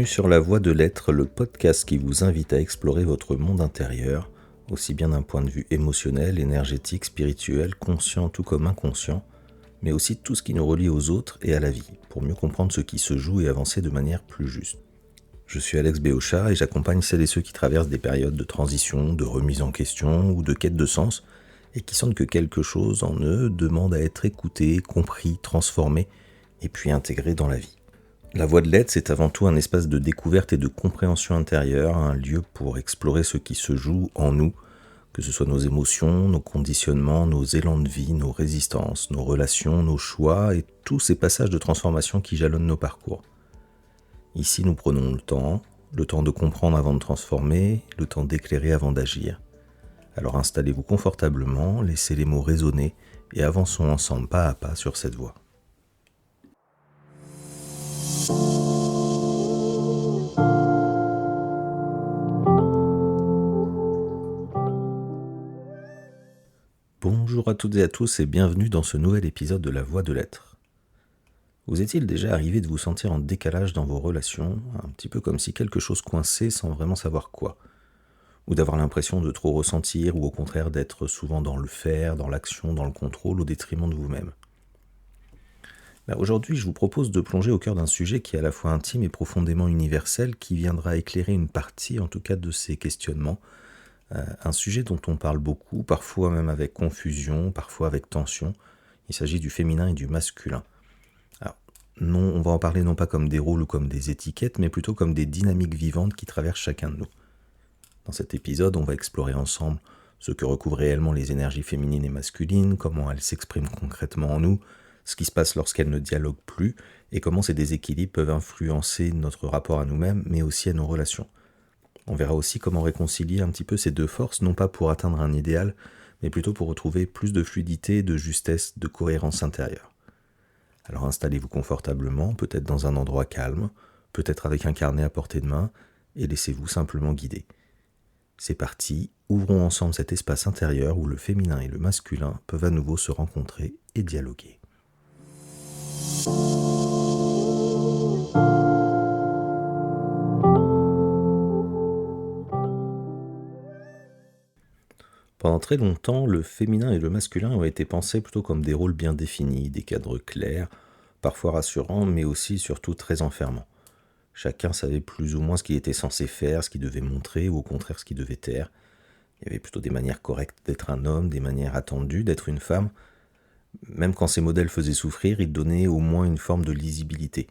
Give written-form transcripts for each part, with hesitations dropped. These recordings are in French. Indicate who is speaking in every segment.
Speaker 1: Bienvenue sur La Voie de l'Être, le podcast qui vous invite à explorer votre monde intérieur, aussi bien d'un point de vue émotionnel, énergétique, spirituel, conscient tout comme inconscient, mais aussi tout ce qui nous relie aux autres et à la vie, pour mieux comprendre ce qui se joue et avancer de manière plus juste. Je suis Alex Béauchard et j'accompagne celles et ceux qui traversent des périodes de transition, de remise en question ou de quête de sens, et qui sentent que quelque chose en eux demande à être écouté, compris, transformé, et puis intégré dans la vie. La Voie de l'Être, c'est avant tout un espace de découverte et de compréhension intérieure, un lieu pour explorer ce qui se joue en nous, que ce soit nos émotions, nos conditionnements, nos élans de vie, nos résistances, nos relations, nos choix et tous ces passages de transformation qui jalonnent nos parcours. Ici, nous prenons le temps de comprendre avant de transformer, le temps d'éclairer avant d'agir. Alors installez-vous confortablement, laissez les mots résonner et avançons ensemble pas à pas sur cette voie. Bonjour à toutes et à tous et bienvenue dans ce nouvel épisode de La Voie de l'Être. Vous est-il déjà arrivé de vous sentir en décalage dans vos relations, un petit peu comme si quelque chose coinçait sans vraiment savoir quoi, ou d'avoir l'impression de trop ressentir ou au contraire d'être souvent dans le faire, dans l'action, dans le contrôle au détriment de vous-même? Aujourd'hui, je vous propose de plonger au cœur d'un sujet qui est à la fois intime et profondément universel, qui viendra éclairer une partie en tout cas de ces questionnements. Un sujet dont on parle beaucoup, parfois même avec confusion, parfois avec tension. Il s'agit du féminin et du masculin. Alors, non, on va en parler non pas comme des rôles ou comme des étiquettes, mais plutôt comme des dynamiques vivantes qui traversent chacun de nous. Dans cet épisode, on va explorer ensemble ce que recouvrent réellement les énergies féminines et masculines, comment elles s'expriment concrètement en nous, ce qui se passe lorsqu'elles ne dialoguent plus, et comment ces déséquilibres peuvent influencer notre rapport à nous-mêmes, mais aussi à nos relations. On verra aussi comment réconcilier un petit peu ces deux forces, non pas pour atteindre un idéal, mais plutôt pour retrouver plus de fluidité, de justesse, de cohérence intérieure. Alors installez-vous confortablement, peut-être dans un endroit calme, peut-être avec un carnet à portée de main, et laissez-vous simplement guider. C'est parti, ouvrons ensemble cet espace intérieur où le féminin et le masculin peuvent à nouveau se rencontrer et dialoguer. Pendant très longtemps, le féminin et le masculin ont été pensés plutôt comme des rôles bien définis, des cadres clairs, parfois rassurants, mais aussi surtout très enfermants. Chacun savait plus ou moins ce qu'il était censé faire, ce qu'il devait montrer, ou au contraire ce qu'il devait taire. Il y avait plutôt des manières correctes d'être un homme, des manières attendues d'être une femme. Même quand ces modèles faisaient souffrir, ils donnaient au moins une forme de lisibilité.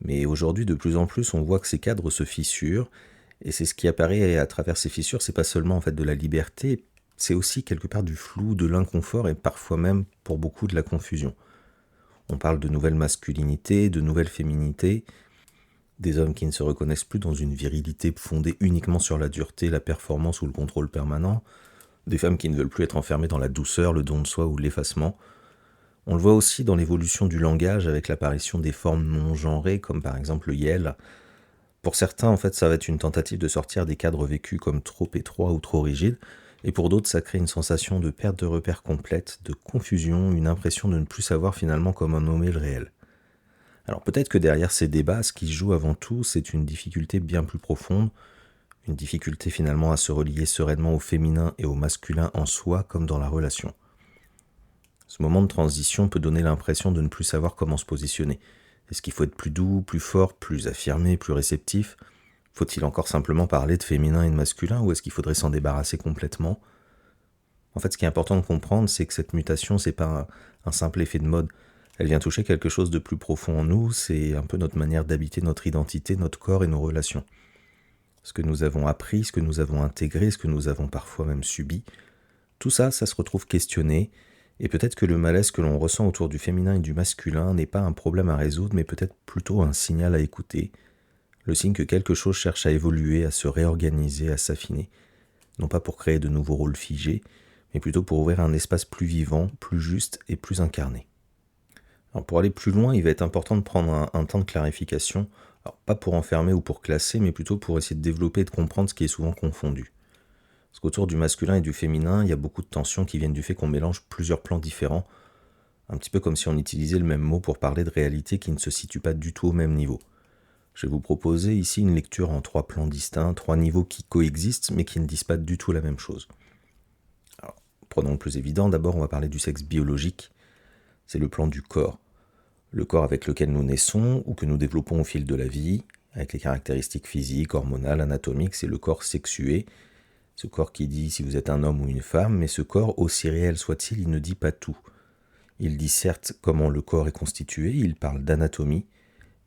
Speaker 1: Mais aujourd'hui, de plus en plus, on voit que ces cadres se fissurent, et c'est ce qui apparaît à travers ces fissures, c'est pas seulement en fait de la liberté, c'est aussi quelque part du flou, de l'inconfort et parfois même pour beaucoup de la confusion. On parle de nouvelles masculinités, de nouvelles féminités, des hommes qui ne se reconnaissent plus dans une virilité fondée uniquement sur la dureté, la performance ou le contrôle permanent, des femmes qui ne veulent plus être enfermées dans la douceur, le don de soi ou l'effacement. On le voit aussi dans l'évolution du langage avec l'apparition des formes non genrées comme par exemple le yel. Pour certains, en fait, ça va être une tentative de sortir des cadres vécus comme trop étroits ou trop rigides, et pour d'autres, ça crée une sensation de perte de repères complète, de confusion, une impression de ne plus savoir finalement comment nommer le réel. Alors peut-être que derrière ces débats, ce qui se joue avant tout, c'est une difficulté bien plus profonde, une difficulté finalement à se relier sereinement au féminin et au masculin en soi comme dans la relation. Ce moment de transition peut donner l'impression de ne plus savoir comment se positionner. Est-ce qu'il faut être plus doux, plus fort, plus affirmé, plus réceptif ? Faut-il encore simplement parler de féminin et de masculin ou est-ce qu'il faudrait s'en débarrasser complètement ? En fait, ce qui est important de comprendre, c'est que cette mutation, c'est pas un simple effet de mode. Elle vient toucher quelque chose de plus profond en nous, c'est un peu notre manière d'habiter notre identité, notre corps et nos relations. Ce que nous avons appris, ce que nous avons intégré, ce que nous avons parfois même subi, tout ça, ça se retrouve questionné, et peut-être que le malaise que l'on ressent autour du féminin et du masculin n'est pas un problème à résoudre, mais peut-être plutôt un signal à écouter, le signe que quelque chose cherche à évoluer, à se réorganiser, à s'affiner, non pas pour créer de nouveaux rôles figés, mais plutôt pour ouvrir un espace plus vivant, plus juste et plus incarné. Alors pour aller plus loin, il va être important de prendre un temps de clarification, alors pas pour enfermer ou pour classer, mais plutôt pour essayer de développer et de comprendre ce qui est souvent confondu. Parce qu'autour du masculin et du féminin, il y a beaucoup de tensions qui viennent du fait qu'on mélange plusieurs plans différents, un petit peu comme si on utilisait le même mot pour parler de réalités qui ne se situent pas du tout au même niveau. Je vais vous proposer ici une lecture en 3 plans distincts, 3 niveaux qui coexistent mais qui ne disent pas du tout la même chose. Alors, prenons le plus évident, d'abord on va parler du sexe biologique, c'est le plan du corps. Le corps avec lequel nous naissons ou que nous développons au fil de la vie, avec les caractéristiques physiques, hormonales, anatomiques, c'est le corps sexué. Ce corps qui dit si vous êtes un homme ou une femme, mais ce corps, aussi réel soit-il, il ne dit pas tout. Il dit certes comment le corps est constitué, il parle d'anatomie,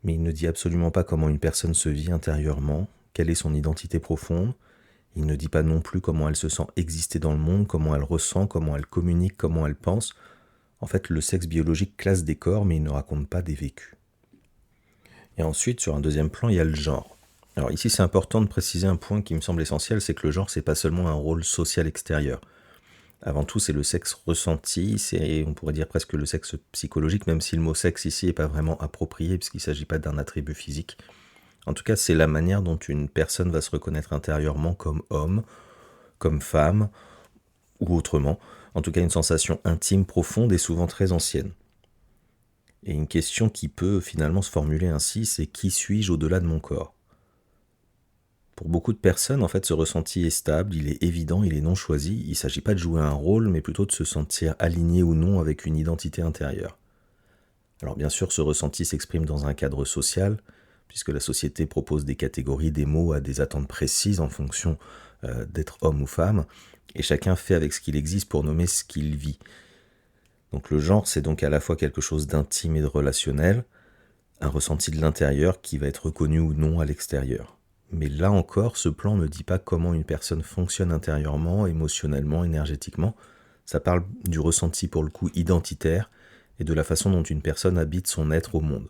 Speaker 1: mais il ne dit absolument pas comment une personne se vit intérieurement, quelle est son identité profonde. Il ne dit pas non plus comment elle se sent exister dans le monde, comment elle ressent, comment elle communique, comment elle pense. En fait, le sexe biologique classe des corps, mais il ne raconte pas des vécus. Et ensuite, sur un deuxième plan, il y a le genre. Alors ici, c'est important de préciser un point qui me semble essentiel, c'est que le genre, c'est pas seulement un rôle social extérieur. Avant tout, c'est le sexe ressenti, c'est, on pourrait dire presque le sexe psychologique, même si le mot sexe ici n'est pas vraiment approprié, puisqu'il ne s'agit pas d'un attribut physique. En tout cas, c'est la manière dont une personne va se reconnaître intérieurement comme homme, comme femme, ou autrement. En tout cas, une sensation intime, profonde et souvent très ancienne. Et une question qui peut finalement se formuler ainsi, c'est qui suis-je au-delà de mon corps ? Pour beaucoup de personnes, en fait, ce ressenti est stable, il est évident, il est non choisi. Il ne s'agit pas de jouer un rôle, mais plutôt de se sentir aligné ou non avec une identité intérieure. Alors bien sûr, ce ressenti s'exprime dans un cadre social, puisque la société propose des catégories, des mots à des attentes précises en fonction d'être homme ou femme, et chacun fait avec ce qu'il existe pour nommer ce qu'il vit. Donc le genre, c'est donc à la fois quelque chose d'intime et de relationnel, un ressenti de l'intérieur qui va être reconnu ou non à l'extérieur. Mais là encore, ce plan ne dit pas comment une personne fonctionne intérieurement, émotionnellement, énergétiquement. Ça parle du ressenti pour le coup identitaire et de la façon dont une personne habite son être au monde.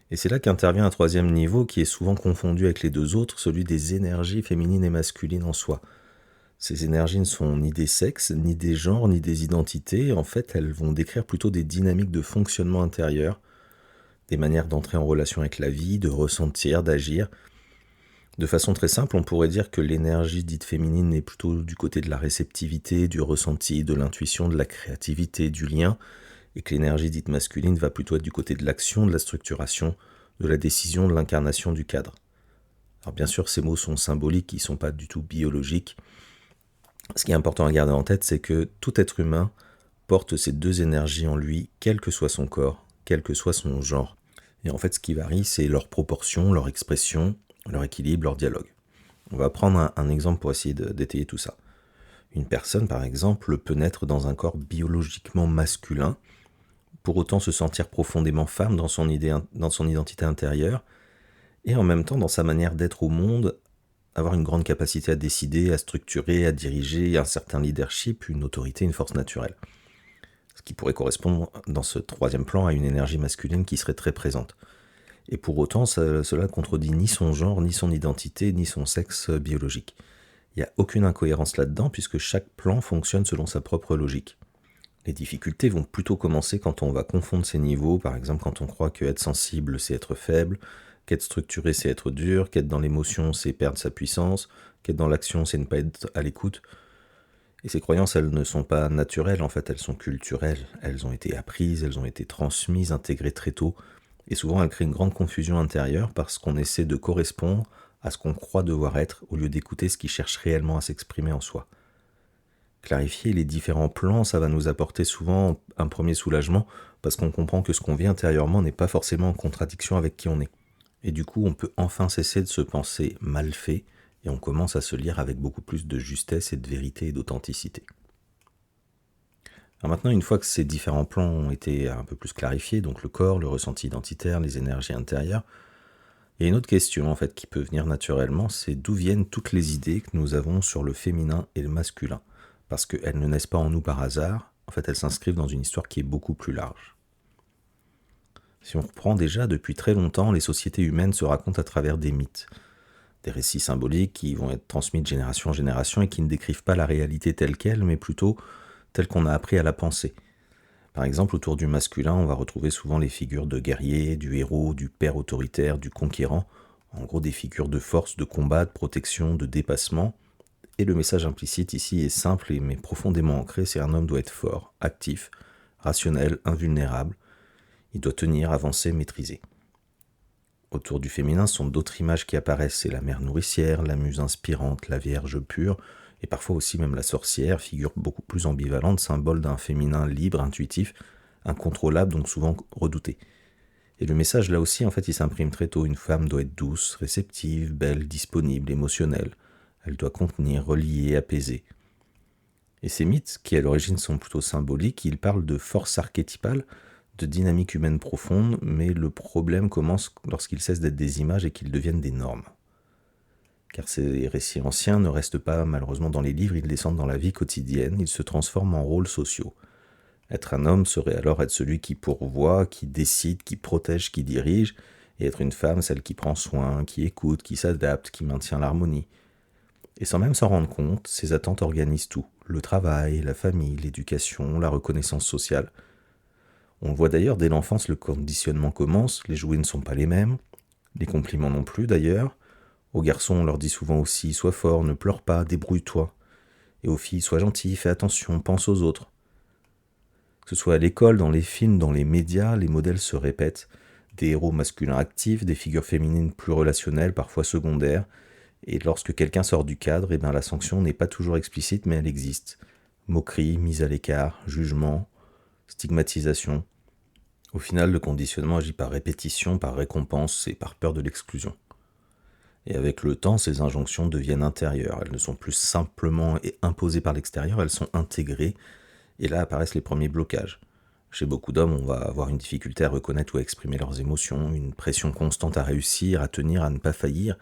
Speaker 1: Et c'est là qu'intervient un troisième niveau qui est souvent confondu avec les deux autres, celui des énergies féminines et masculines en soi. Ces énergies ne sont ni des sexes, ni des genres, ni des identités. En fait, elles vont décrire plutôt des dynamiques de fonctionnement intérieur, des manières d'entrer en relation avec la vie, de ressentir, d'agir. De façon très simple, on pourrait dire que l'énergie dite féminine est plutôt du côté de la réceptivité, du ressenti, de l'intuition, de la créativité, du lien, et que l'énergie dite masculine va plutôt être du côté de l'action, de la structuration, de la décision, de l'incarnation du cadre. Alors bien sûr, ces mots sont symboliques, ils ne sont pas du tout biologiques. Ce qui est important à garder en tête, c'est que tout être humain porte ces deux énergies en lui, quel que soit son corps, quel que soit son genre. Et en fait, ce qui varie, c'est leur proportion, leur expression, leur équilibre, leur dialogue. On va prendre un exemple pour essayer d'étayer tout ça. Une personne, par exemple, peut naître dans un corps biologiquement masculin, pour autant se sentir profondément femme dans son identité intérieure, et en même temps, dans sa manière d'être au monde, avoir une grande capacité à décider, à structurer, à diriger, un certain leadership, une autorité, une force naturelle. Ce qui pourrait correspondre dans ce troisième plan à une énergie masculine qui serait très présente. Et pour autant, cela ne contredit ni son genre, ni son identité, ni son sexe biologique. Il n'y a aucune incohérence là-dedans puisque chaque plan fonctionne selon sa propre logique. Les difficultés vont plutôt commencer quand on va confondre ces niveaux, par exemple quand on croit qu'être sensible c'est être faible, qu'être structuré c'est être dur, qu'être dans l'émotion c'est perdre sa puissance, qu'être dans l'action c'est ne pas être à l'écoute. Et ces croyances, elles ne sont pas naturelles, en fait, elles sont culturelles. Elles ont été apprises, elles ont été transmises, intégrées très tôt. Et souvent, elles créent une grande confusion intérieure parce qu'on essaie de correspondre à ce qu'on croit devoir être au lieu d'écouter ce qui cherche réellement à s'exprimer en soi. Clarifier les différents plans, ça va nous apporter souvent un premier soulagement parce qu'on comprend que ce qu'on vit intérieurement n'est pas forcément en contradiction avec qui on est. Et du coup, on peut enfin cesser de se penser mal fait et on commence à se lire avec beaucoup plus de justesse et de vérité et d'authenticité. Alors maintenant, une fois que ces différents plans ont été un peu plus clarifiés, donc le corps, le ressenti identitaire, les énergies intérieures, il y a une autre question en fait qui peut venir naturellement, c'est d'où viennent toutes les idées que nous avons sur le féminin et le masculin, parce qu'elles ne naissent pas en nous par hasard, en fait elles s'inscrivent dans une histoire qui est beaucoup plus large. Si on reprend déjà, depuis très longtemps, les sociétés humaines se racontent à travers des mythes, des récits symboliques qui vont être transmis de génération en génération et qui ne décrivent pas la réalité telle qu'elle, mais plutôt telle qu'on a appris à la penser. Par exemple, autour du masculin, on va retrouver souvent les figures de guerrier, du héros, du père autoritaire, du conquérant, en gros des figures de force, de combat, de protection, de dépassement. Et le message implicite ici est simple mais profondément ancré, c'est un homme doit être fort, actif, rationnel, invulnérable. Il doit tenir, avancer, maîtriser. Autour du féminin, ce sont d'autres images qui apparaissent. C'est la mère nourricière, la muse inspirante, la vierge pure, et parfois aussi même la sorcière, figure beaucoup plus ambivalente, symbole d'un féminin libre, intuitif, incontrôlable, donc souvent redouté. Et le message, là aussi, en fait, il s'imprime très tôt. Une femme doit être douce, réceptive, belle, disponible, émotionnelle. Elle doit contenir, relier, apaiser. Et ces mythes, qui à l'origine sont plutôt symboliques, ils parlent de force archétypale, de dynamique humaine profonde, mais le problème commence lorsqu'ils cessent d'être des images et qu'ils deviennent des normes. Car ces récits anciens ne restent pas malheureusement dans les livres, ils descendent dans la vie quotidienne, ils se transforment en rôles sociaux. Être un homme serait alors être celui qui pourvoit, qui décide, qui protège, qui dirige, et être une femme, celle qui prend soin, qui écoute, qui s'adapte, qui maintient l'harmonie. Et sans même s'en rendre compte, ces attentes organisent tout. Le travail, la famille, l'éducation, la reconnaissance sociale. On le voit d'ailleurs, dès l'enfance, le conditionnement commence, les jouets ne sont pas les mêmes, les compliments non plus d'ailleurs. Aux garçons, on leur dit souvent aussi « sois fort, ne pleure pas, débrouille-toi ». Et aux filles « sois gentil, fais attention, pense aux autres ». Que ce soit à l'école, dans les films, dans les médias, les modèles se répètent. Des héros masculins actifs, des figures féminines plus relationnelles, parfois secondaires. Et lorsque quelqu'un sort du cadre, eh bien la sanction n'est pas toujours explicite, mais elle existe. Moquerie, mise à l'écart, jugement, stigmatisation. Au final, le conditionnement agit par répétition, par récompense et par peur de l'exclusion. Et avec le temps, ces injonctions deviennent intérieures. Elles ne sont plus simplement imposées par l'extérieur, elles sont intégrées. Et là apparaissent les premiers blocages. Chez beaucoup d'hommes, on va avoir une difficulté à reconnaître ou à exprimer leurs émotions, une pression constante à réussir, à tenir, à ne pas faillir,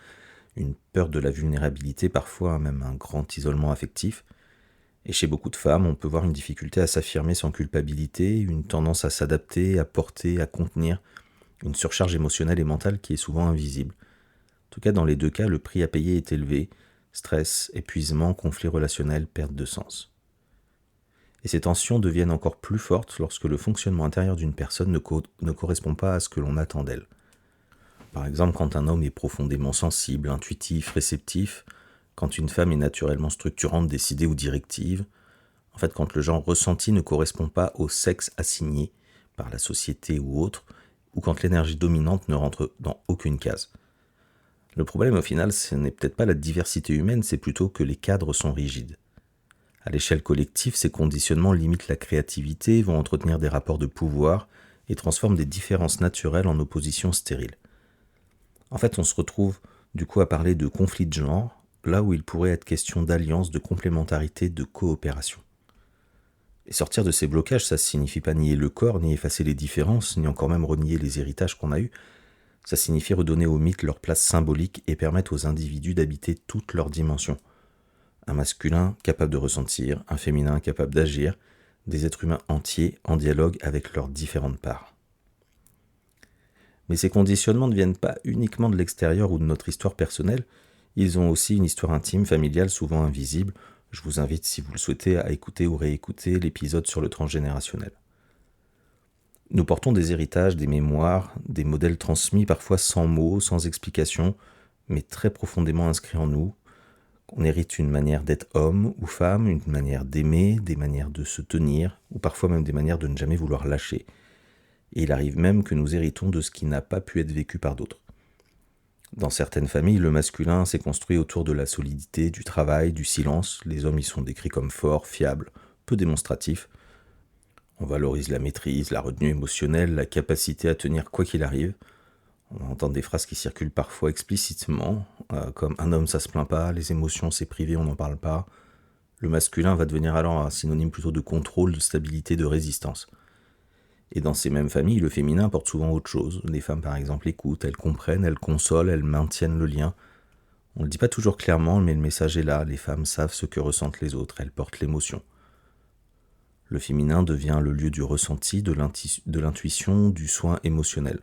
Speaker 1: une peur de la vulnérabilité, parfois même un grand isolement affectif. Et chez beaucoup de femmes, on peut voir une difficulté à s'affirmer sans culpabilité, une tendance à s'adapter, à porter, à contenir, une surcharge émotionnelle et mentale qui est souvent invisible. En tout cas, dans les deux cas, le prix à payer est élevé, stress, épuisement, conflit relationnel, perte de sens. Et ces tensions deviennent encore plus fortes lorsque le fonctionnement intérieur d'une personne ne correspond pas à ce que l'on attend d'elle. Par exemple, quand un homme est profondément sensible, intuitif, réceptif, quand une femme est naturellement structurante, décidée ou directive, en fait, quand le genre ressenti ne correspond pas au sexe assigné par la société ou autre, ou quand l'énergie dominante ne rentre dans aucune case. Le problème, au final, ce n'est peut-être pas la diversité humaine, c'est plutôt que les cadres sont rigides. À l'échelle collective, ces conditionnements limitent la créativité, vont entretenir des rapports de pouvoir et transforment des différences naturelles en oppositions stériles. En fait, on se retrouve du coup à parler de conflit de genre, là où il pourrait être question d'alliance, de complémentarité, de coopération. Et sortir de ces blocages, ça ne signifie pas nier le corps, ni effacer les différences, ni encore même renier les héritages qu'on a eus. Ça signifie redonner aux mythes leur place symbolique et permettre aux individus d'habiter toutes leurs dimensions. Un masculin capable de ressentir, un féminin capable d'agir, des êtres humains entiers en dialogue avec leurs différentes parts. Mais ces conditionnements ne viennent pas uniquement de l'extérieur ou de notre histoire personnelle, ils ont aussi une histoire intime, familiale, souvent invisible. Je vous invite, si vous le souhaitez, à écouter ou réécouter l'épisode sur le transgénérationnel. Nous portons des héritages, des mémoires, des modèles transmis parfois sans mots, sans explication, mais très profondément inscrits en nous. On hérite une manière d'être homme ou femme, une manière d'aimer, des manières de se tenir, ou parfois même des manières de ne jamais vouloir lâcher. Et il arrive même que nous héritons de ce qui n'a pas pu être vécu par d'autres. Dans certaines familles, le masculin s'est construit autour de la solidité, du travail, du silence. Les hommes y sont décrits comme forts, fiables, peu démonstratifs. On valorise la maîtrise, la retenue émotionnelle, la capacité à tenir quoi qu'il arrive. On entend des phrases qui circulent parfois explicitement, comme « un homme ça se plaint pas »,« les émotions c'est privé, on n'en parle pas ». Le masculin va devenir alors un synonyme plutôt de contrôle, de stabilité, de résistance. Et dans ces mêmes familles, le féminin porte souvent autre chose. Les femmes par exemple écoutent, elles comprennent, elles consolent, elles maintiennent le lien. On ne le dit pas toujours clairement, mais le message est là, les femmes savent ce que ressentent les autres, elles portent l'émotion. Le féminin devient le lieu du ressenti, de l'intuition, du soin émotionnel.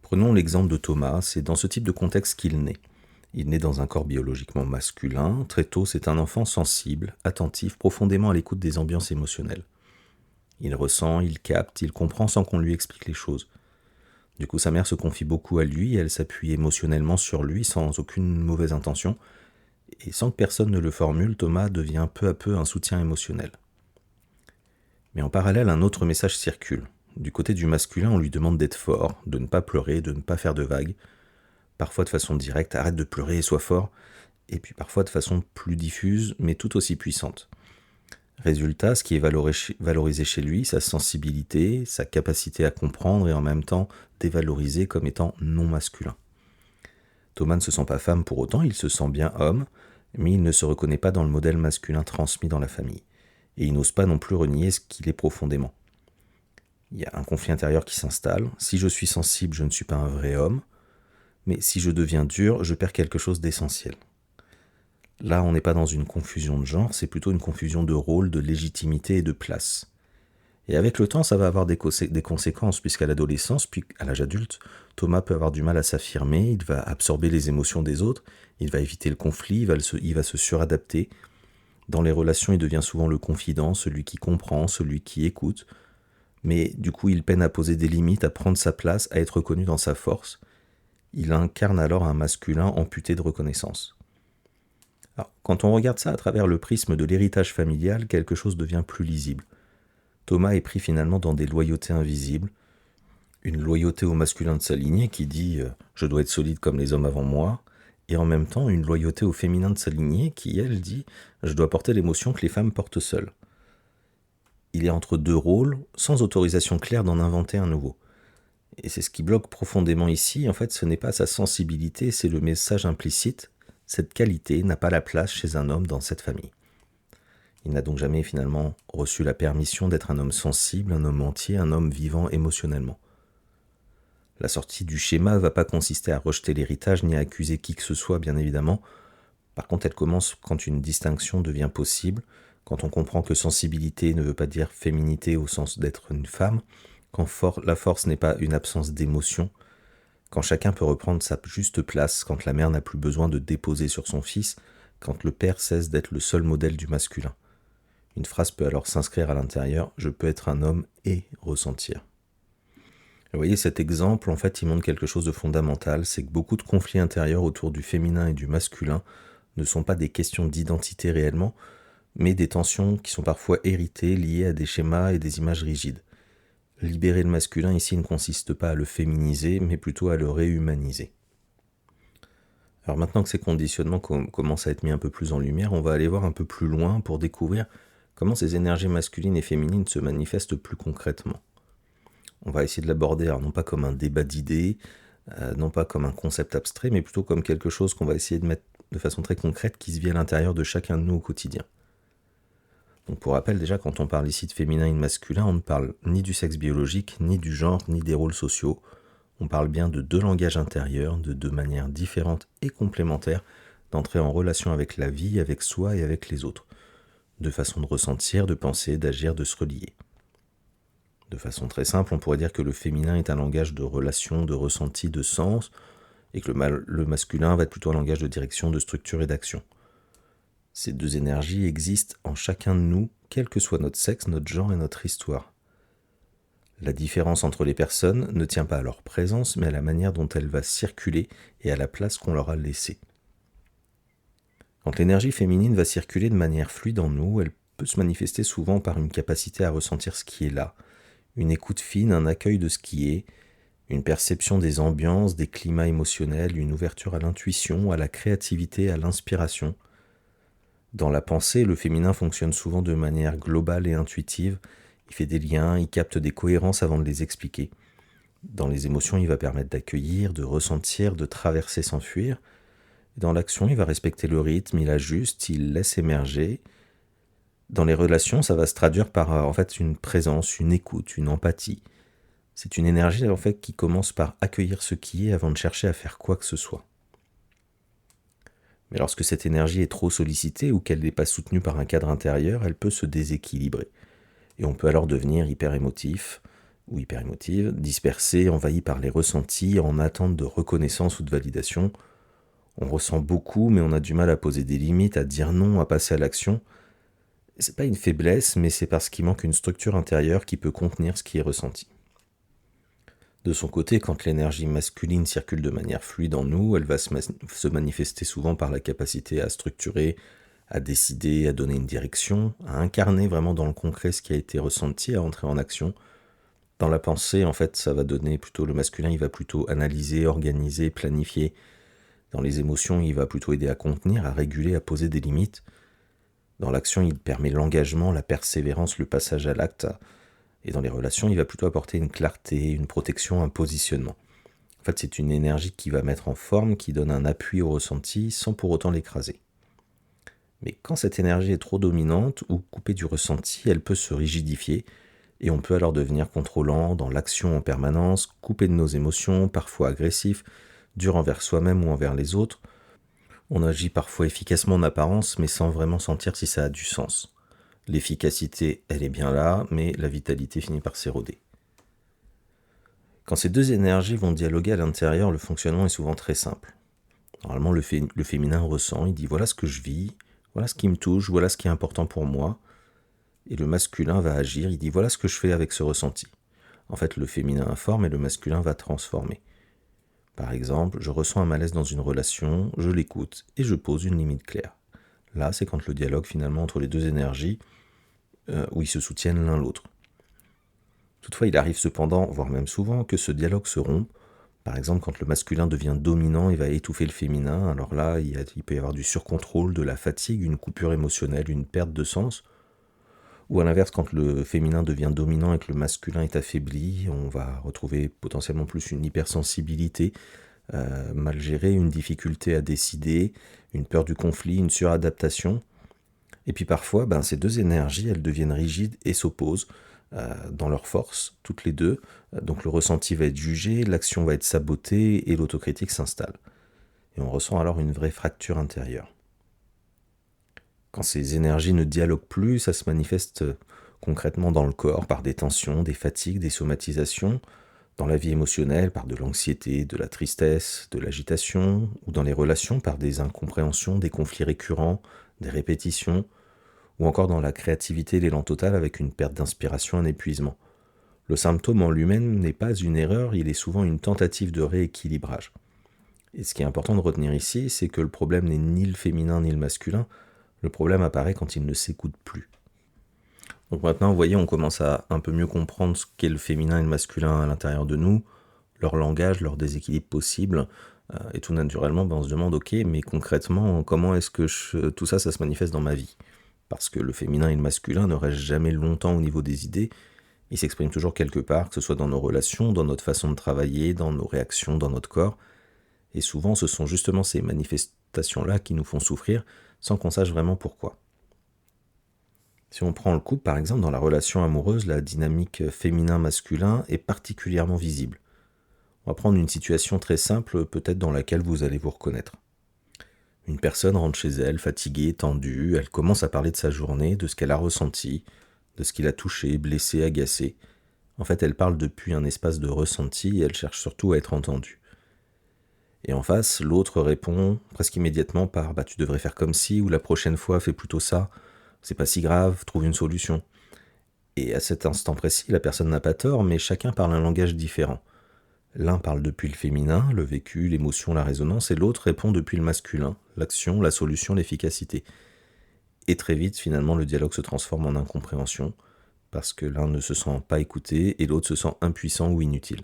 Speaker 1: Prenons l'exemple de Thomas, c'est dans ce type de contexte qu'il naît. Il naît dans un corps biologiquement masculin, très tôt c'est un enfant sensible, attentif, profondément à l'écoute des ambiances émotionnelles. Il ressent, il capte, il comprend sans qu'on lui explique les choses. Du coup sa mère se confie beaucoup à lui, elle s'appuie émotionnellement sur lui sans aucune mauvaise intention, et sans que personne ne le formule, Thomas devient peu à peu un soutien émotionnel. Mais en parallèle, un autre message circule. Du côté du masculin, on lui demande d'être fort, de ne pas pleurer, de ne pas faire de vagues. Parfois de façon directe, arrête de pleurer et sois fort. Et puis parfois de façon plus diffuse, mais tout aussi puissante. Résultat, ce qui est valorisé chez lui, sa sensibilité, sa capacité à comprendre et en même temps dévalorisé comme étant non masculin. Thomas ne se sent pas femme pour autant, il se sent bien homme, mais il ne se reconnaît pas dans le modèle masculin transmis dans la famille. Et il n'ose pas non plus renier ce qu'il est profondément. Il y a un conflit intérieur qui s'installe. Si je suis sensible, je ne suis pas un vrai homme, mais si je deviens dur, je perds quelque chose d'essentiel. Là, on n'est pas dans une confusion de genre, c'est plutôt une confusion de rôle, de légitimité et de place. Et avec le temps, ça va avoir des conséquences, puisqu'à l'adolescence, puis à l'âge adulte, Thomas peut avoir du mal à s'affirmer, il va absorber les émotions des autres, il va éviter le conflit, il va se suradapter. Dans les relations, il devient souvent le confident, celui qui comprend, celui qui écoute. Mais du coup, il peine à poser des limites, à prendre sa place, à être reconnu dans sa force. Il incarne alors un masculin amputé de reconnaissance. Alors, quand on regarde ça à travers le prisme de l'héritage familial, quelque chose devient plus lisible. Thomas est pris finalement dans des loyautés invisibles, une loyauté au masculin de sa lignée qui dit « je dois être solide comme les hommes avant moi », et en même temps une loyauté au féminin de sa lignée qui, elle, dit « je dois porter l'émotion que les femmes portent seules ». Il est entre deux rôles, sans autorisation claire d'en inventer un nouveau. Et c'est ce qui bloque profondément ici, en fait ce n'est pas sa sensibilité, c'est le message implicite, cette qualité n'a pas la place chez un homme dans cette famille. Il n'a donc jamais finalement reçu la permission d'être un homme sensible, un homme entier, un homme vivant émotionnellement. La sortie du schéma ne va pas consister à rejeter l'héritage ni à accuser qui que ce soit, bien évidemment. Par contre, elle commence quand une distinction devient possible, quand on comprend que sensibilité ne veut pas dire féminité au sens d'être une femme, quand la force n'est pas une absence d'émotion, quand chacun peut reprendre sa juste place, quand la mère n'a plus besoin de déposer sur son fils, quand le père cesse d'être le seul modèle du masculin. Une phrase peut alors s'inscrire à l'intérieur « je peux être un homme et ressentir ». Vous voyez, cet exemple, en fait, il montre quelque chose de fondamental, c'est que beaucoup de conflits intérieurs autour du féminin et du masculin ne sont pas des questions d'identité réellement, mais des tensions qui sont parfois héritées, liées à des schémas et des images rigides. Libérer le masculin ici ne consiste pas à le féminiser, mais plutôt à le réhumaniser. Alors maintenant que ces conditionnements commencent à être mis un peu plus en lumière, on va aller voir un peu plus loin pour découvrir comment ces énergies masculines et féminines se manifestent plus concrètement. On va essayer de l'aborder, alors non pas comme un débat d'idées, non pas comme un concept abstrait, mais plutôt comme quelque chose qu'on va essayer de mettre de façon très concrète qui se vit à l'intérieur de chacun de nous au quotidien. Donc pour rappel, déjà, quand on parle ici de féminin et de masculin, on ne parle ni du sexe biologique, ni du genre, ni des rôles sociaux. On parle bien de deux langages intérieurs, de deux manières différentes et complémentaires d'entrer en relation avec la vie, avec soi et avec les autres. De façon de ressentir, de penser, d'agir, de se relier. De façon très simple, on pourrait dire que le féminin est un langage de relation, de ressenti, de sens, et que le masculin va être plutôt un langage de direction, de structure et d'action. Ces deux énergies existent en chacun de nous, quel que soit notre sexe, notre genre et notre histoire. La différence entre les personnes ne tient pas à leur présence, mais à la manière dont elle va circuler et à la place qu'on leur a laissée. Quand l'énergie féminine va circuler de manière fluide en nous, elle peut se manifester souvent par une capacité à ressentir ce qui est là, une écoute fine, un accueil de ce qui est, une perception des ambiances, des climats émotionnels, une ouverture à l'intuition, à la créativité, à l'inspiration. Dans la pensée, le féminin fonctionne souvent de manière globale et intuitive. Il fait des liens, il capte des cohérences avant de les expliquer. Dans les émotions, il va permettre d'accueillir, de ressentir, de traverser sans fuir. Dans l'action, il va respecter le rythme, il ajuste, il laisse émerger. Dans les relations, ça va se traduire par en fait une présence, une écoute, une empathie. C'est une énergie en fait qui commence par accueillir ce qui est avant de chercher à faire quoi que ce soit. Mais lorsque cette énergie est trop sollicitée ou qu'elle n'est pas soutenue par un cadre intérieur, elle peut se déséquilibrer. Et on peut alors devenir hyper émotif ou hyper émotive, dispersé, envahi par les ressentis, en attente de reconnaissance ou de validation. On ressent beaucoup, mais on a du mal à poser des limites, à dire non, à passer à l'action. C'est pas une faiblesse, mais c'est parce qu'il manque une structure intérieure qui peut contenir ce qui est ressenti. De son côté, quand l'énergie masculine circule de manière fluide en nous, elle va se manifester souvent par la capacité à structurer, à décider, à donner une direction, à incarner vraiment dans le concret ce qui a été ressenti, à entrer en action. Dans la pensée, en fait, ça va donner plutôt le masculin, il va plutôt analyser, organiser, planifier. Dans les émotions, il va plutôt aider à contenir, à réguler, à poser des limites. Dans l'action, il permet l'engagement, la persévérance, le passage à l'acte. Et dans les relations, il va plutôt apporter une clarté, une protection, un positionnement. En fait, c'est une énergie qui va mettre en forme, qui donne un appui au ressenti sans pour autant l'écraser. Mais quand cette énergie est trop dominante ou coupée du ressenti, elle peut se rigidifier et on peut alors devenir contrôlant dans l'action en permanence, coupé de nos émotions, parfois agressif, dur envers soi-même ou envers les autres. On agit parfois efficacement en apparence, mais sans vraiment sentir si ça a du sens. L'efficacité, elle est bien là, mais la vitalité finit par s'éroder. Quand ces deux énergies vont dialoguer à l'intérieur, le fonctionnement est souvent très simple. Normalement, le féminin ressent, il dit voilà ce que je vis, voilà ce qui me touche, voilà ce qui est important pour moi. Et le masculin va agir, il dit voilà ce que je fais avec ce ressenti. En fait, le féminin informe et le masculin va transformer. Par exemple, je ressens un malaise dans une relation, je l'écoute et je pose une limite claire. Là, c'est quand le dialogue finalement entre les deux énergies, où ils se soutiennent l'un l'autre. Toutefois, il arrive cependant, voire même souvent, que ce dialogue se rompe. Par exemple, quand le masculin devient dominant, il va étouffer le féminin. Alors là, il peut y avoir du surcontrôle, de la fatigue, une coupure émotionnelle, une perte de sens. Ou à l'inverse, quand le féminin devient dominant et que le masculin est affaibli, on va retrouver potentiellement plus une hypersensibilité mal gérée, une difficulté à décider, une peur du conflit, une suradaptation. Et puis parfois, ces deux énergies, elles deviennent rigides et s'opposent dans leur force, toutes les deux. Donc le ressenti va être jugé, l'action va être sabotée et l'autocritique s'installe. Et on ressent alors une vraie fracture intérieure. Quand ces énergies ne dialoguent plus, ça se manifeste concrètement dans le corps par des tensions, des fatigues, des somatisations, dans la vie émotionnelle par de l'anxiété, de la tristesse, de l'agitation, ou dans les relations par des incompréhensions, des conflits récurrents, des répétitions, ou encore dans la créativité, l'élan total avec une perte d'inspiration, un épuisement. Le symptôme en lui-même n'est pas une erreur, il est souvent une tentative de rééquilibrage. Et ce qui est important de retenir ici, c'est que le problème n'est ni le féminin ni le masculin, le problème apparaît quand il ne s'écoute plus. Donc maintenant, vous voyez, on commence à un peu mieux comprendre ce qu'est le féminin et le masculin à l'intérieur de nous, leur langage, leur déséquilibre possible, et tout naturellement, on se demande, ok, mais concrètement, comment est-ce que tout ça, ça se manifeste dans ma vie? Parce que le féminin et le masculin ne restent jamais longtemps au niveau des idées, ils s'expriment toujours quelque part, que ce soit dans nos relations, dans notre façon de travailler, dans nos réactions, dans notre corps, et souvent ce sont justement ces manifestations-là qui nous font souffrir sans qu'on sache vraiment pourquoi. Si on prend le couple, par exemple, dans la relation amoureuse, la dynamique féminin-masculin est particulièrement visible. On va prendre une situation très simple, peut-être dans laquelle vous allez vous reconnaître. Une personne rentre chez elle, fatiguée, tendue, elle commence à parler de sa journée, de ce qu'elle a ressenti, de ce qui l'a touché, blessé, agacé. En fait, elle parle depuis un espace de ressenti et elle cherche surtout à être entendue. Et en face, l'autre répond presque immédiatement par tu devrais faire comme ci, ou la prochaine fois, fais plutôt ça, c'est pas si grave, trouve une solution. Et à cet instant précis, la personne n'a pas tort, mais chacun parle un langage différent. L'un parle depuis le féminin, le vécu, l'émotion, la résonance, et l'autre répond depuis le masculin, l'action, la solution, l'efficacité. Et très vite, finalement, le dialogue se transforme en incompréhension, parce que l'un ne se sent pas écouté et l'autre se sent impuissant ou inutile.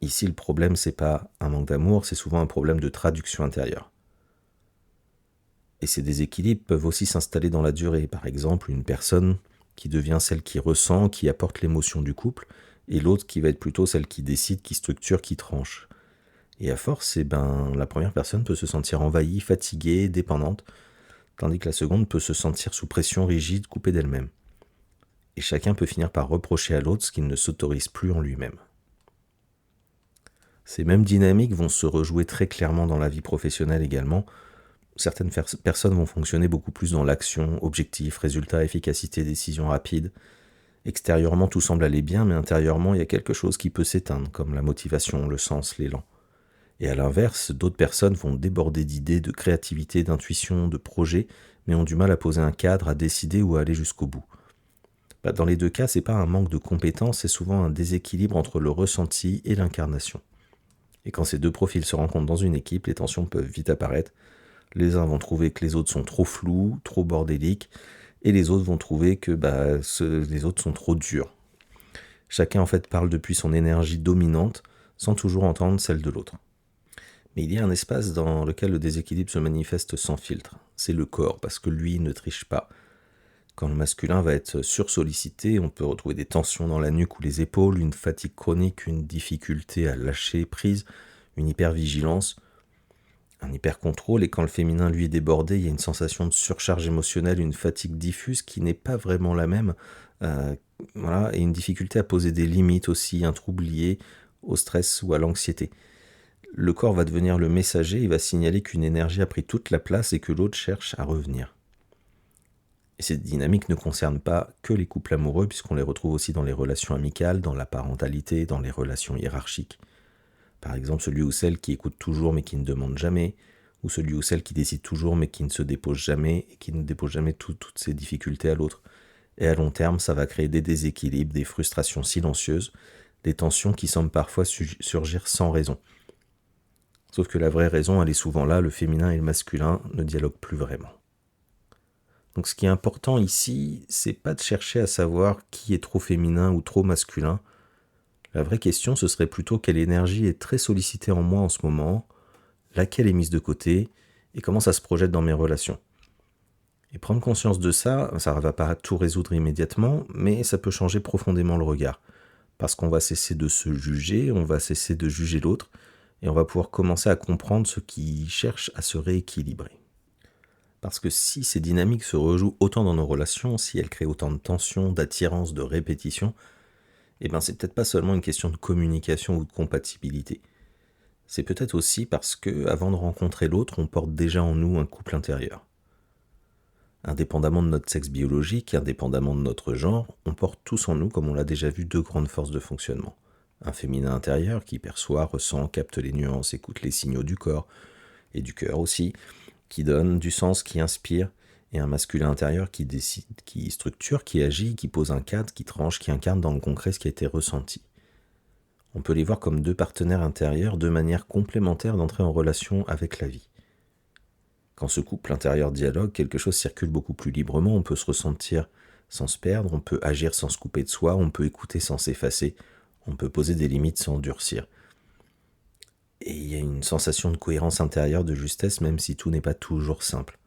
Speaker 1: Ici, le problème, c'est pas un manque d'amour, c'est souvent un problème de traduction intérieure. Et ces déséquilibres peuvent aussi s'installer dans la durée. Par exemple, une personne qui devient celle qui ressent, qui apporte l'émotion du couple, et l'autre qui va être plutôt celle qui décide, qui structure, qui tranche. Et à force, la première personne peut se sentir envahie, fatiguée, dépendante, tandis que la seconde peut se sentir sous pression rigide, coupée d'elle-même. Et chacun peut finir par reprocher à l'autre ce qu'il ne s'autorise plus en lui-même. Ces mêmes dynamiques vont se rejouer très clairement dans la vie professionnelle également. Certaines personnes vont fonctionner beaucoup plus dans l'action, objectif, résultat, efficacité, décision rapide. Extérieurement, tout semble aller bien, mais intérieurement, il y a quelque chose qui peut s'éteindre, comme la motivation, le sens, l'élan. Et à l'inverse, d'autres personnes vont déborder d'idées, de créativité, d'intuition, de projets, mais ont du mal à poser un cadre, à décider ou à aller jusqu'au bout. Dans les deux cas, c'est pas un manque de compétences, c'est souvent un déséquilibre entre le ressenti et l'incarnation. Et quand ces deux profils se rencontrent dans une équipe, les tensions peuvent vite apparaître. Les uns vont trouver que les autres sont trop flous, trop bordéliques, et les autres vont trouver que les autres sont trop durs. Chacun en fait parle depuis son énergie dominante sans toujours entendre celle de l'autre. Mais il y a un espace dans lequel le déséquilibre se manifeste sans filtre. C'est le corps, parce que lui ne triche pas. Quand le masculin va être sursollicité, on peut retrouver des tensions dans la nuque ou les épaules, une fatigue chronique, une difficulté à lâcher prise, une hypervigilance, un hypercontrôle. Et quand le féminin, lui, est débordé, il y a une sensation de surcharge émotionnelle, une fatigue diffuse qui n'est pas vraiment la même. Voilà, et une difficulté à poser des limites aussi, un trouble lié au stress ou à l'anxiété. Le corps va devenir le messager, il va signaler qu'une énergie a pris toute la place et que l'autre cherche à revenir. Et cette dynamique ne concerne pas que les couples amoureux, puisqu'on les retrouve aussi dans les relations amicales, dans la parentalité, dans les relations hiérarchiques. Par exemple, celui ou celle qui écoute toujours mais qui ne demande jamais, ou celui ou celle qui décide toujours mais qui ne se dépose jamais, et qui ne dépose jamais toutes ses difficultés à l'autre. Et à long terme, ça va créer des déséquilibres, des frustrations silencieuses, des tensions qui semblent parfois surgir sans raison. Sauf que la vraie raison, elle est souvent là, le féminin et le masculin ne dialoguent plus vraiment. Donc ce qui est important ici, c'est pas de chercher à savoir qui est trop féminin ou trop masculin. La vraie question, ce serait plutôt quelle énergie est très sollicitée en moi en ce moment, laquelle est mise de côté, et comment ça se projette dans mes relations. Et prendre conscience de ça ne va pas tout résoudre immédiatement, mais ça peut changer profondément le regard. Parce qu'on va cesser de se juger, on va cesser de juger l'autre, et on va pouvoir commencer à comprendre ce qui cherche à se rééquilibrer. Parce que si ces dynamiques se rejouent autant dans nos relations, si elles créent autant de tensions, d'attirance, de répétition, c'est peut-être pas seulement une question de communication ou de compatibilité. C'est peut-être aussi parce que, avant de rencontrer l'autre, on porte déjà en nous un couple intérieur. Indépendamment de notre sexe biologique, indépendamment de notre genre, on porte tous en nous, comme on l'a déjà vu, deux grandes forces de fonctionnement. Un féminin intérieur qui perçoit, ressent, capte les nuances, écoute les signaux du corps, et du cœur aussi, qui donne du sens, qui inspire, et un masculin intérieur qui décide, qui structure, qui agit, qui pose un cadre, qui tranche, qui incarne dans le concret ce qui a été ressenti. On peut les voir comme deux partenaires intérieurs, deux manières complémentaires d'entrer en relation avec la vie. Quand ce couple intérieur dialogue, quelque chose circule beaucoup plus librement, on peut se ressentir sans se perdre, on peut agir sans se couper de soi, on peut écouter sans s'effacer, on peut poser des limites sans durcir. Et il y a une sensation de cohérence intérieure, de justesse, même si tout n'est pas toujours simple.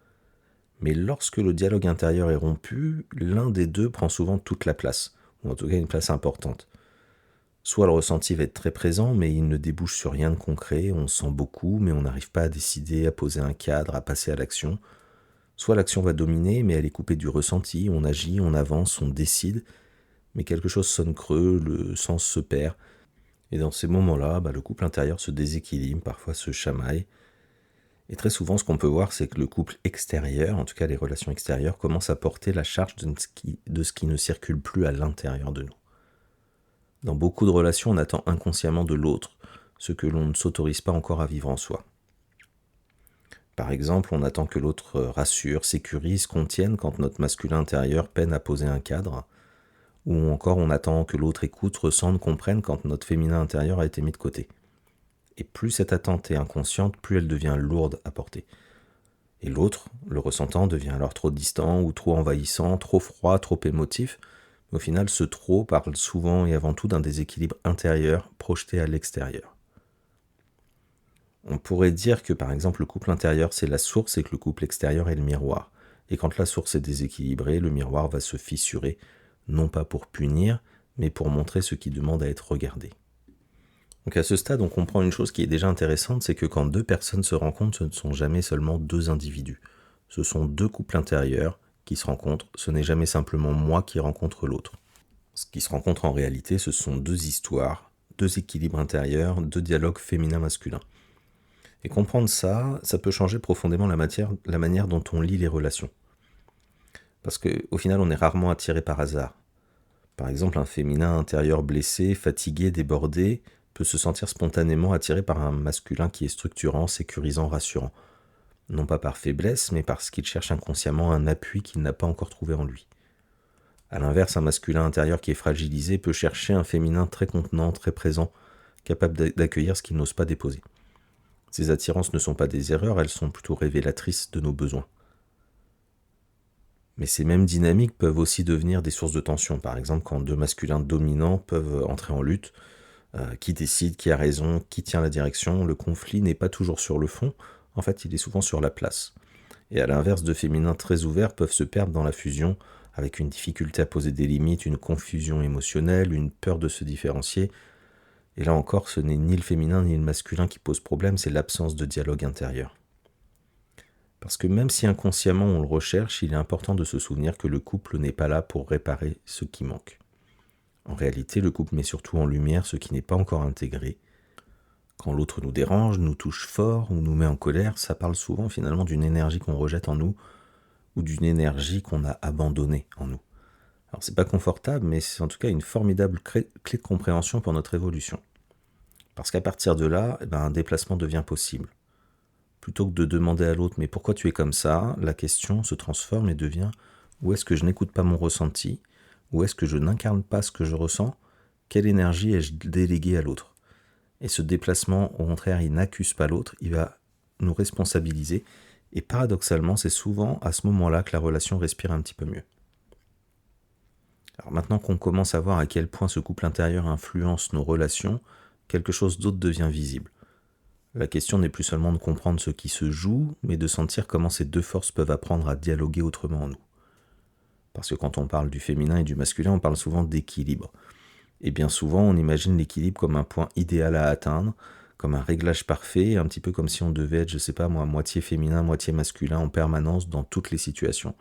Speaker 1: Mais lorsque le dialogue intérieur est rompu, l'un des deux prend souvent toute la place, ou en tout cas une place importante. Soit le ressenti va être très présent, mais il ne débouche sur rien de concret, on sent beaucoup, mais on n'arrive pas à décider, à poser un cadre, à passer à l'action. Soit l'action va dominer, mais elle est coupée du ressenti, on agit, on avance, on décide, mais quelque chose sonne creux, le sens se perd. Et dans ces moments-là, le couple intérieur se déséquilibre, parfois se chamaille. Et très souvent, ce qu'on peut voir, c'est que le couple extérieur, en tout cas les relations extérieures, commencent à porter la charge de ce qui ne circule plus à l'intérieur de nous. Dans beaucoup de relations, on attend inconsciemment de l'autre ce que l'on ne s'autorise pas encore à vivre en soi. Par exemple, on attend que l'autre rassure, sécurise, contienne quand notre masculin intérieur peine à poser un cadre, ou encore on attend que l'autre écoute, ressente, comprenne quand notre féminin intérieur a été mis de côté. Et plus cette attente est inconsciente, plus elle devient lourde à porter. Et l'autre, le ressentant, devient alors trop distant ou trop envahissant, trop froid, trop émotif. Au final, ce trop parle souvent et avant tout d'un déséquilibre intérieur projeté à l'extérieur. On pourrait dire que par exemple le couple intérieur c'est la source et que le couple extérieur est le miroir. Et quand la source est déséquilibrée, le miroir va se fissurer, non pas pour punir, mais pour montrer ce qui demande à être regardé. Donc à ce stade, on comprend une chose qui est déjà intéressante, c'est que quand deux personnes se rencontrent, ce ne sont jamais seulement deux individus. Ce sont deux couples intérieurs qui se rencontrent, ce n'est jamais simplement moi qui rencontre l'autre. Ce qui se rencontre en réalité, ce sont deux histoires, deux équilibres intérieurs, deux dialogues féminin-masculin. Et comprendre ça, ça peut changer profondément la manière dont on lit les relations. Parce qu'au final, on est rarement attiré par hasard. Par exemple, un féminin intérieur blessé, fatigué, débordé, peut se sentir spontanément attiré par un masculin qui est structurant, sécurisant, rassurant. Non pas par faiblesse, mais parce qu'il cherche inconsciemment un appui qu'il n'a pas encore trouvé en lui. A l'inverse, un masculin intérieur qui est fragilisé peut chercher un féminin très contenant, très présent, capable d'accueillir ce qu'il n'ose pas déposer. Ces attirances ne sont pas des erreurs, elles sont plutôt révélatrices de nos besoins. Mais ces mêmes dynamiques peuvent aussi devenir des sources de tension. Par exemple, quand deux masculins dominants peuvent entrer en lutte, qui décide, qui a raison, qui tient la direction, le conflit n'est pas toujours sur le fond, en fait il est souvent sur la place. Et à l'inverse, deux féminins très ouverts peuvent se perdre dans la fusion, avec une difficulté à poser des limites, une confusion émotionnelle, une peur de se différencier. Et là encore, ce n'est ni le féminin ni le masculin qui pose problème, c'est l'absence de dialogue intérieur. Parce que même si inconsciemment on le recherche, il est important de se souvenir que le couple n'est pas là pour réparer ce qui manque. En réalité, le couple met surtout en lumière ce qui n'est pas encore intégré. Quand l'autre nous dérange, nous touche fort ou nous met en colère, ça parle souvent finalement d'une énergie qu'on rejette en nous ou d'une énergie qu'on a abandonnée en nous. Alors c'est pas confortable, mais c'est en tout cas une formidable clé de compréhension pour notre évolution. Parce qu'à partir de là, un déplacement devient possible. Plutôt que de demander à l'autre « mais pourquoi tu es comme ça ?», la question se transforme et devient « où est-ce que je n'écoute pas mon ressenti ? Où est-ce que je n'incarne pas ce que je ressens ? Quelle énergie ai-je déléguée à l'autre ?» Et ce déplacement, au contraire, il n'accuse pas l'autre, il va nous responsabiliser. Et paradoxalement, c'est souvent à ce moment-là que la relation respire un petit peu mieux. Alors maintenant qu'on commence à voir à quel point ce couple intérieur influence nos relations, quelque chose d'autre devient visible. La question n'est plus seulement de comprendre ce qui se joue, mais de sentir comment ces deux forces peuvent apprendre à dialoguer autrement en nous. Parce que quand on parle du féminin et du masculin, on parle souvent d'équilibre. Et bien souvent, on imagine l'équilibre comme un point idéal à atteindre, comme un réglage parfait, un petit peu comme si on devait être, je sais pas moi, moitié féminin, moitié masculin en permanence dans toutes les situations.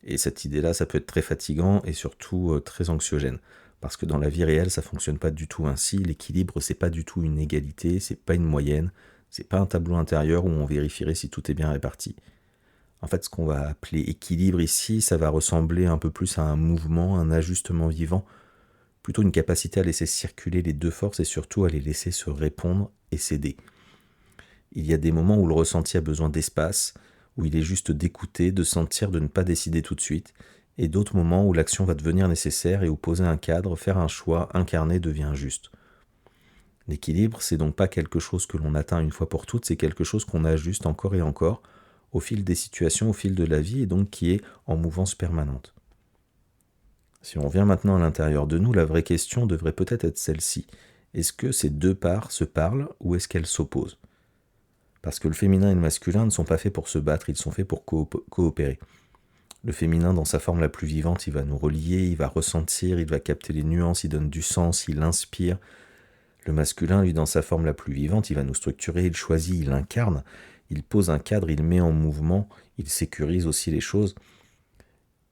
Speaker 1: Et cette idée-là, ça peut être très fatigant et surtout très anxiogène. Parce que dans la vie réelle, ça ne fonctionne pas du tout ainsi. L'équilibre, c'est pas du tout une égalité, c'est pas une moyenne, c'est pas un tableau intérieur où on vérifierait si tout est bien réparti. En fait, ce qu'on va appeler équilibre ici, ça va ressembler un peu plus à un mouvement, un ajustement vivant, plutôt une capacité à laisser circuler les deux forces et surtout à les laisser se répondre et s'aider. Il y a des moments où le ressenti a besoin d'espace, où il est juste d'écouter, de sentir, de ne pas décider tout de suite, et d'autres moments où l'action va devenir nécessaire et où poser un cadre, faire un choix, incarner devient juste. L'équilibre, c'est donc pas quelque chose que l'on atteint une fois pour toutes, c'est quelque chose qu'on ajuste encore et encore, au fil des situations, au fil de la vie, et donc qui est en mouvance permanente. Si on revient maintenant à l'intérieur de nous, la vraie question devrait peut-être être celle-ci. Est-ce que ces deux parts se parlent ou est-ce qu'elles s'opposent ? Parce que le féminin et le masculin ne sont pas faits pour se battre, ils sont faits pour coopérer. Le féminin, dans sa forme la plus vivante, il va nous relier, il va ressentir, il va capter les nuances, il donne du sens, il inspire. Le masculin, lui, dans sa forme la plus vivante, il va nous structurer, il choisit, il incarne, il pose un cadre, il met en mouvement, il sécurise aussi les choses.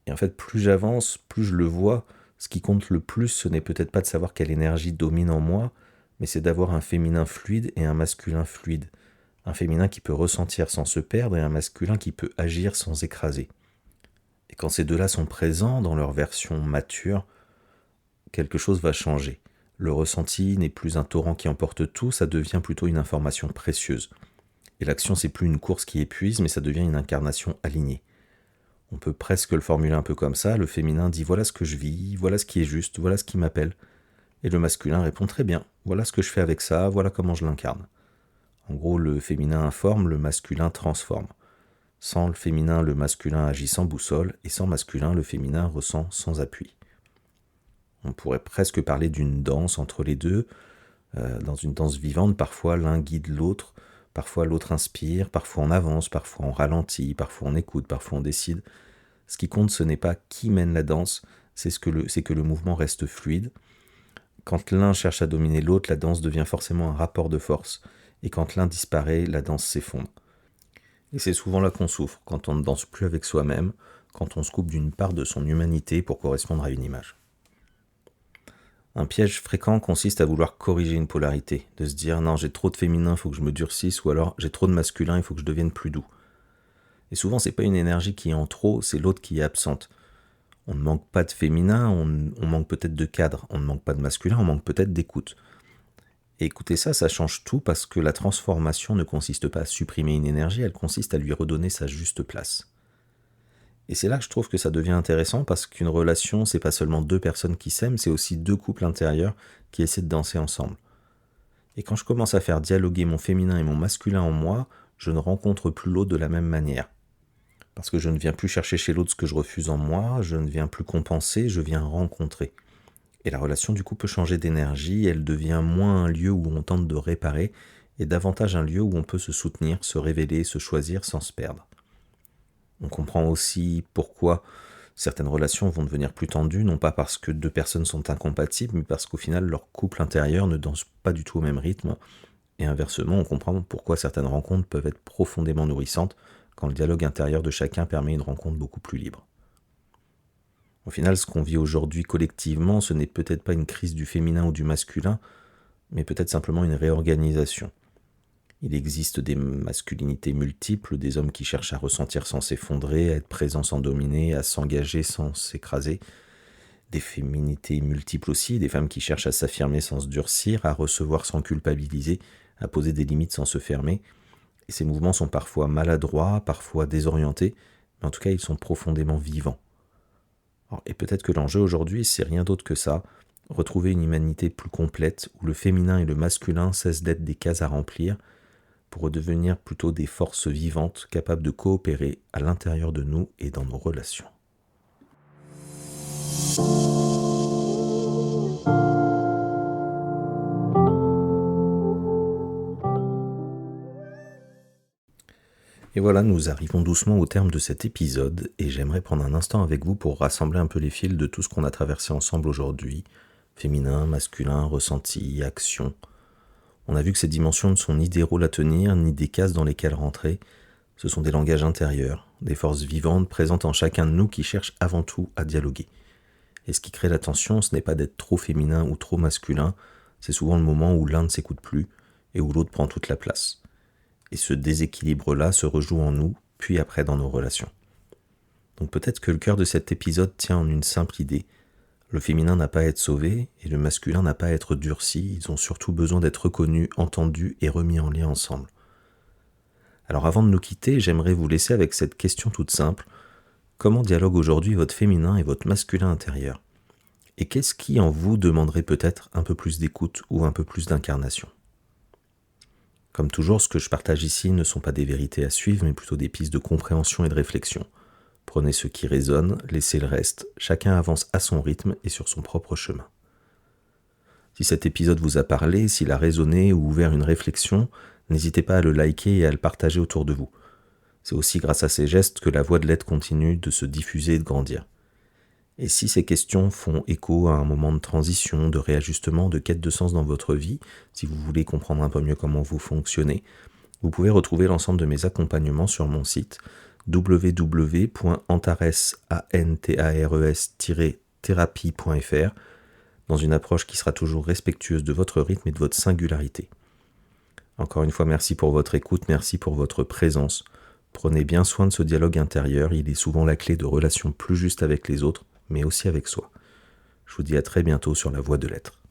Speaker 1: Et en fait, plus j'avance, plus je le vois, ce qui compte le plus, ce n'est peut-être pas de savoir quelle énergie domine en moi, mais c'est d'avoir un féminin fluide et un masculin fluide. Un féminin qui peut ressentir sans se perdre et un masculin qui peut agir sans écraser. Et quand ces deux-là sont présents dans leur version mature, quelque chose va changer. Le ressenti n'est plus un torrent qui emporte tout, ça devient plutôt une information précieuse. Et l'action, c'est plus une course qui épuise, mais ça devient une incarnation alignée. On peut presque le formuler un peu comme ça, le féminin dit « voilà ce que je vis, voilà ce qui est juste, voilà ce qui m'appelle ». Et le masculin répond « très bien, voilà ce que je fais avec ça, voilà comment je l'incarne ». En gros, le féminin informe, le masculin transforme. Sans le féminin, le masculin agit sans boussole, et sans masculin, le féminin ressent sans appui. On pourrait presque parler d'une danse entre les deux. Dans une danse vivante, parfois l'un guide l'autre, parfois l'autre inspire, parfois on avance, parfois on ralentit, parfois on écoute, parfois on décide. Ce qui compte, ce n'est pas qui mène la danse, c'est que le mouvement reste fluide. Quand l'un cherche à dominer l'autre, la danse devient forcément un rapport de force. Et quand l'un disparaît, la danse s'effondre. Et c'est souvent là qu'on souffre, quand on ne danse plus avec soi-même, quand on se coupe d'une part de son humanité pour correspondre à une image. Un piège fréquent consiste à vouloir corriger une polarité, de se dire « non, j'ai trop de féminin, il faut que je me durcisse » ou alors « j'ai trop de masculin, il faut que je devienne plus doux ». Et souvent, c'est pas une énergie qui est en trop, c'est l'autre qui est absente. On ne manque pas de féminin, on manque peut-être de cadre, on ne manque pas de masculin, on manque peut-être d'écoute. Et écoutez ça change tout parce que la transformation ne consiste pas à supprimer une énergie, elle consiste à lui redonner sa juste place. Et c'est là que je trouve que ça devient intéressant parce qu'une relation, c'est pas seulement deux personnes qui s'aiment, c'est aussi deux couples intérieurs qui essaient de danser ensemble. Et quand je commence à faire dialoguer mon féminin et mon masculin en moi, je ne rencontre plus l'autre de la même manière. Parce que je ne viens plus chercher chez l'autre ce que je refuse en moi, je ne viens plus compenser, je viens rencontrer. Et la relation du coup peut changer d'énergie, elle devient moins un lieu où on tente de réparer, et davantage un lieu où on peut se soutenir, se révéler, se choisir sans se perdre. On comprend aussi pourquoi certaines relations vont devenir plus tendues, non pas parce que deux personnes sont incompatibles, mais parce qu'au final leur couple intérieur ne danse pas du tout au même rythme. Et inversement, on comprend pourquoi certaines rencontres peuvent être profondément nourrissantes quand le dialogue intérieur de chacun permet une rencontre beaucoup plus libre. Au final, ce qu'on vit aujourd'hui collectivement, ce n'est peut-être pas une crise du féminin ou du masculin, mais peut-être simplement une réorganisation. Il existe des masculinités multiples, des hommes qui cherchent à ressentir sans s'effondrer, à être présents sans dominer, à s'engager sans s'écraser, des féminités multiples aussi, des femmes qui cherchent à s'affirmer sans se durcir, à recevoir sans culpabiliser, à poser des limites sans se fermer. Et ces mouvements sont parfois maladroits, parfois désorientés, mais en tout cas ils sont profondément vivants. Et peut-être que l'enjeu aujourd'hui, c'est rien d'autre que ça, retrouver une humanité plus complète, où le féminin et le masculin cessent d'être des cases à remplir, pour redevenir plutôt des forces vivantes capables de coopérer à l'intérieur de nous et dans nos relations. Et voilà, nous arrivons doucement au terme de cet épisode et j'aimerais prendre un instant avec vous pour rassembler un peu les fils de tout ce qu'on a traversé ensemble aujourd'hui. Féminin, masculin, ressenti, action. On a vu que ces dimensions ne sont ni des rôles à tenir, ni des cases dans lesquelles rentrer. Ce sont des langages intérieurs, des forces vivantes présentes en chacun de nous qui cherchent avant tout à dialoguer. Et ce qui crée la tension, ce n'est pas d'être trop féminin ou trop masculin, c'est souvent le moment où l'un ne s'écoute plus et où l'autre prend toute la place. Et ce déséquilibre-là se rejoue en nous, puis après dans nos relations. Donc peut-être que le cœur de cet épisode tient en une simple idée. Le féminin n'a pas à être sauvé et le masculin n'a pas à être durci, ils ont surtout besoin d'être reconnus, entendus et remis en lien ensemble. Alors avant de nous quitter, j'aimerais vous laisser avec cette question toute simple. Comment dialogue aujourd'hui votre féminin et votre masculin intérieur ? Et qu'est-ce qui en vous demanderait peut-être un peu plus d'écoute ou un peu plus d'incarnation ? Comme toujours, ce que je partage ici ne sont pas des vérités à suivre, mais plutôt des pistes de compréhension et de réflexion. Prenez ce qui résonne, laissez le reste, chacun avance à son rythme et sur son propre chemin. Si cet épisode vous a parlé, s'il a résonné ou ouvert une réflexion, n'hésitez pas à le liker et à le partager autour de vous. C'est aussi grâce à ces gestes que la voix de l'aide continue de se diffuser et de grandir. Et si ces questions font écho à un moment de transition, de réajustement, de quête de sens dans votre vie, si vous voulez comprendre un peu mieux comment vous fonctionnez, vous pouvez retrouver l'ensemble de mes accompagnements sur mon site www.antares-thérapie.fr dans une approche qui sera toujours respectueuse de votre rythme et de votre singularité. Encore une fois, merci pour votre écoute, merci pour votre présence. Prenez bien soin de ce dialogue intérieur, il est souvent la clé de relations plus justes avec les autres, mais aussi avec soi. Je vous dis à très bientôt sur la Voie de l'être.